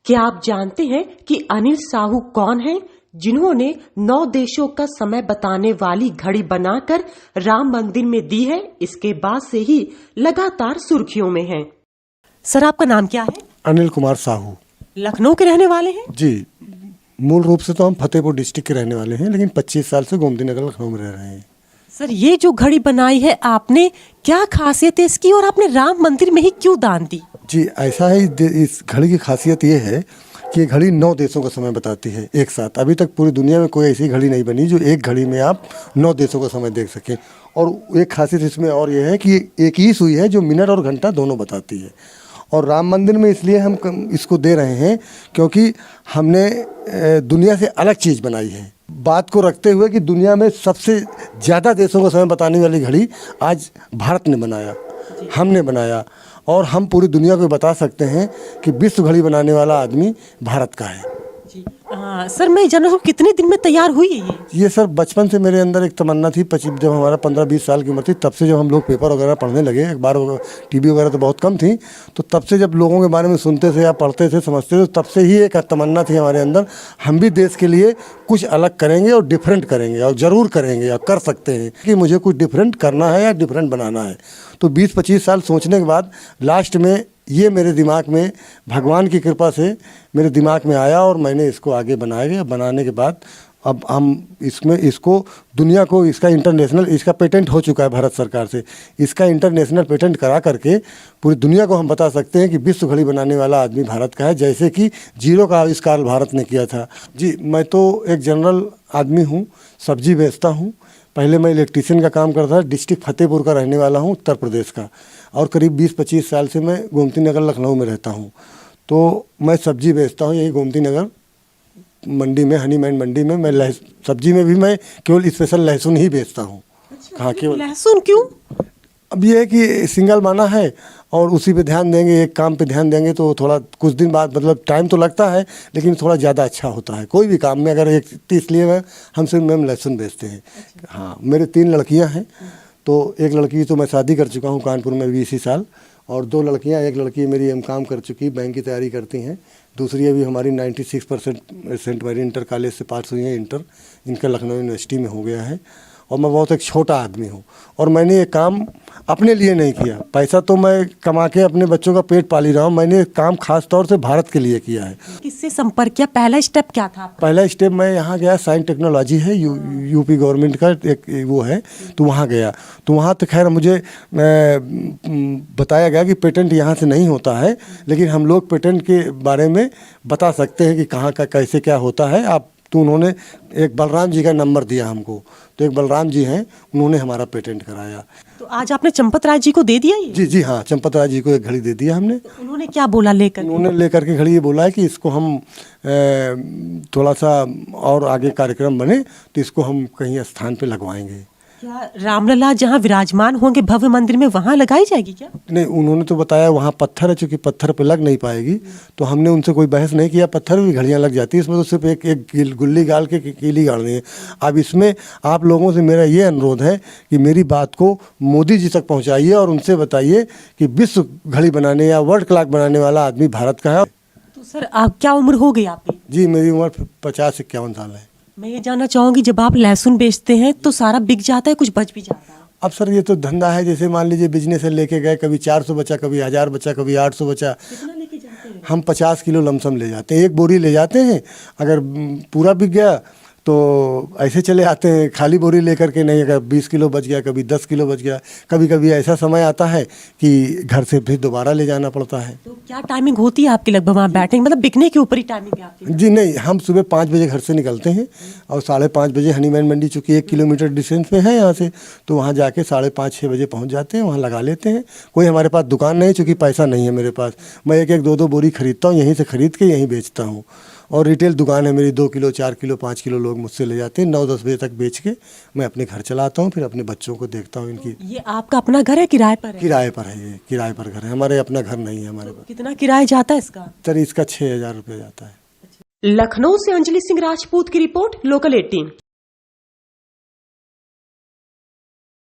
क्या आप जानते हैं कि अनिल साहू कौन है, जिन्होंने 9 देशों का समय बताने वाली घड़ी बनाकर राम मंदिर में दी है। इसके बाद से ही लगातार सुर्खियों में है। सर, आपका नाम क्या है? अनिल कुमार साहू। लखनऊ के रहने वाले हैं? जी, मूल रूप से तो हम फतेहपुर डिस्ट्रिक्ट के रहने वाले हैं, लेकिन 25 साल से गोमती नगर लखनऊ में रह रहे हैं। सर, ये जो घड़ी बनाई है आपने, क्या खासियत है इसकी और आपने राम मंदिर में ही क्यों दान दी? जी, ऐसा है, इस घड़ी की खासियत ये है कि ये घड़ी 9 देशों का समय बताती है एक साथ। अभी तक पूरी दुनिया में कोई ऐसी घड़ी नहीं बनी जो एक घड़ी में आप 9 देशों का समय देख सकें। और एक खासियत इसमें और ये है कि एक ही सुई है जो मिनट और घंटा दोनों बताती है। और राम मंदिर में इसलिए हम इसको दे रहे हैं क्योंकि हमने दुनिया से अलग चीज़ बनाई है, बात को रखते हुए कि दुनिया में सबसे ज़्यादा देशों का समय बताने वाली घड़ी आज भारत ने बनाया, हमने बनाया। और हम पूरी दुनिया को बता सकते हैं कि विश्व घड़ी बनाने वाला आदमी भारत का है। जी। सर, मैं जान रहा हूँ कितने दिन में तैयार हुई है ये सर बचपन से मेरे अंदर एक तमन्ना थी। जब हमारा 15-20 साल की उम्र थी, तब से जब हम लोग पेपर वगैरह पढ़ने लगे, अखबार वगैरह, टीवी वगैरह तो बहुत कम थी, तो तब से जब लोगों के बारे में सुनते थे या पढ़ते थे, समझते थे, तब से ही एक तमन्ना थी हमारे अंदर, हम भी देश के लिए कुछ अलग करेंगे और डिफरेंट करेंगे, और ज़रूर करेंगे और कर सकते हैं कि मुझे कुछ डिफरेंट करना है या डिफरेंट बनाना है। तो 20-25 साल सोचने के बाद लास्ट में ये मेरे दिमाग में, भगवान की कृपा से मेरे दिमाग में आया और मैंने इसको आगे बनाया गया। बनाने के बाद अब हम इसको दुनिया को, इसका इंटरनेशनल, इसका पेटेंट हो चुका है भारत सरकार से, इसका इंटरनेशनल पेटेंट करा करके पूरी दुनिया को हम बता सकते हैं कि विश्व घड़ी बनाने वाला आदमी भारत का है, जैसे कि जीरो का आविष्कार भारत ने किया था। जी, मैं तो एक जनरल आदमी हूँ, सब्जी बेचता हूँ। पहले मैं इलेक्ट्रीशियन का काम करता था। डिस्ट्रिक्ट फतेहपुर का रहने वाला हूँ, उत्तर प्रदेश का, और करीब 20-25 साल से मैं गोमती नगर लखनऊ में रहता हूँ। तो मैं सब्जी बेचता हूँ यही गोमती नगर मंडी में, हनीमैन मंडी में। मैं सब्जी में भी मैं केवल स्पेशल लहसुन ही बेचता हूँ। हाँ, केवल लहसुन? क्यों? अब ये है कि सिंगल माना है और उसी पे ध्यान देंगे, एक काम पे ध्यान देंगे तो थोड़ा कुछ दिन बाद, मतलब टाइम तो लगता है लेकिन थोड़ा ज़्यादा अच्छा होता है कोई भी काम में। अगर एक इसलिए हमसे मैम लहसुन बेचते हैं। हाँ, मेरे 3 लड़कियां हैं। तो एक लड़की तो मैं शादी कर चुका हूँ कानपुर में भी इसी साल, और 2 लड़कियाँ, एक लड़की मेरी काम कर चुकी, बैंक की तैयारी करती हैं। दूसरी अभी हमारी 96% सेंट मैरी इंटर कॉलेज से पास हुई है, इंटर इनका लखनऊ यूनिवर्सिटी में हो गया है। और मैं बहुत एक छोटा आदमी हूँ और मैंने ये काम अपने लिए नहीं किया। पैसा तो मैं कमा के अपने बच्चों का पेट पाली रहा हूँ, मैंने काम खास तौर से भारत के लिए किया है। किससे संपर्क किया? पहला स्टेप क्या था? पहला स्टेप मैं यहाँ गया, साइंस टेक्नोलॉजी है, यूपी गवर्नमेंट का एक वो है, तो वहाँ गया। तो वहाँ तो खैर मुझे बताया गया कि पेटेंट यहाँ से नहीं होता है, लेकिन हम लोग पेटेंट के बारे में बता सकते हैं कि कहाँ का कैसे क्या होता है। आप तो उन्होंने एक बलराम जी का नंबर दिया हमको, तो एक बलराम जी हैं, उन्होंने हमारा पेटेंट कराया। तो आज आपने चंपत राय जी को दे दिया ये? जी हाँ, चंपत राय जी को एक घड़ी दे दिया हमने। तो उन्होंने क्या बोला लेकर? उन्होंने लेकर के घड़ी ये बोला है कि इसको हम थोड़ा सा और आगे कार्यक्रम बने तो इसको हम कहीं स्थान पे लगवाएंगे। क्या रामलला जहाँ विराजमान होंगे भव्य मंदिर में, वहाँ लगाई जाएगी क्या? नहीं, उन्होंने तो बताया वहाँ पत्थर है, चूँकि पत्थर पे लग नहीं पाएगी, तो हमने उनसे कोई बहस नहीं किया। पत्थर भी घड़ियाँ लग जाती है, इसमें तो सिर्फ एक गुल्ली गाल के कीली गाड़नी है। अब इसमें आप लोगों से मेरा ये अनुरोध है कि मेरी बात को मोदी जी तक पहुँचाइए और उनसे बताइए कि विश्व घड़ी बनाने या वर्ल्ड क्लॉक बनाने वाला आदमी भारत का है। तो सर, आप क्या उम्र हो गई आपकी? जी, मेरी उम्र 50-51 साल है। मैं ये जानना चाहूँगी, जब आप लहसुन बेचते हैं तो सारा बिक जाता है, कुछ बच भी जाता है? अब सर ये तो धंधा है, जैसे मान लीजिए बिजनेस है, लेके गए, कभी 400 बचा, कभी 1000 बचा, कभी 800 बचा। कितना लेके जाते हैं? हम 50 किलो लमसम ले जाते हैं, एक बोरी ले जाते हैं। अगर पूरा बिक गया तो ऐसे चले आते हैं खाली बोरी लेकर के, नहीं अगर 20 किलो बच गया, कभी 10 किलो बच गया। कभी कभी ऐसा समय आता है कि घर से फिर दोबारा ले जाना पड़ता है। तो क्या टाइमिंग होती है आपकी लगभग वहाँ बैठने, मतलब बिकने के ऊपर ही टाइमिंग है आपकी? जी नहीं, हम सुबह 5 बजे घर से निकलते हैं और 5:30 बजे हनीमैन मंडी, चूँकि 1 किलोमीटर डिस्टेंस पे है यहाँ से, तो वहाँ जाके 5:30-6 बजे पहुँच जाते हैं, वहाँ लगा लेते हैं। कोई हमारे पास दुकान नहीं, चूँकि पैसा नहीं है मेरे पास। मैं 1-2 बोरी खरीदता हूँ, यहीं से खरीद के यहीं बेचता हूँ। और रिटेल दुकान है मेरी, 2 किलो, 4 किलो, 5 किलो लोग मुझसे ले जाते हैं। 9-10 बजे तक बेच के मैं अपने घर चलाता हूँ, फिर अपने बच्चों को देखता हूँ इनकी। ये आपका अपना घर है, किराए पर है? किराए पर है, ये किराए पर घर है, हमारे अपना घर नहीं है हमारे पास। कितना किराया जाता है इसका? सर इसका 6000 रुपये जाता है। लखनऊ से अंजलि सिंह राजपूत की रिपोर्ट, लोकल 18।